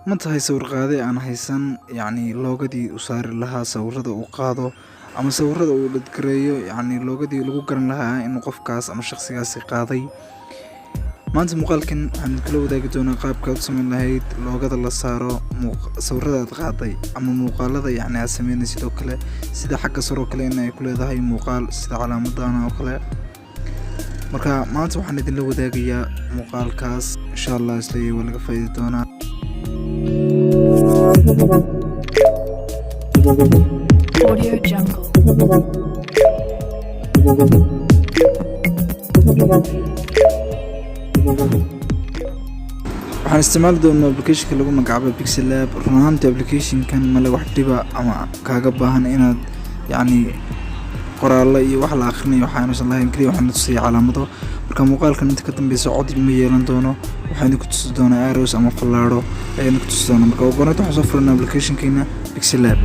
ما tahay sawir qaade aan haysan yani loogadii u saari lahaa sawirada uu qaado ama sawirada uu dadgareeyo yani loogadii lagu garan lahaa in qofkaas ama shakhsigaasi qaaday maanta muuqaalkan waxaan kala wadaagi doonaa qaabka aad u samayn lahayd loogada la saaro sawirada aad qaaday ama muuqaalada yani aad sameynay sidoo kale sida xagga sare oo kale in ay ku leedahay muuqaal sida calaamadana oo kale marka maanta waxaan idinla wadaagayaa muuqaalkaas insha Allah isleeyahay waa laga faa'iidi doonaa Audio Jungle. waxaan isticmaali doonaa application lagu magacaabo Pixel Lab runaantii application-kan ma la wax dhiba ama kaaga baahan inaad yani qoraal iyo wax la akhriyo waxaan lahayn kaliya waxaan tusay calaamado marka muuqaalkan inta ka dambaysa cod ma yeelan doono waxaan ku tusi doonaa arrows ama fallaaro ayaan ku tusi doonaa marka ugu horreyn waxaan soo furnaa application-keena Pixel Lab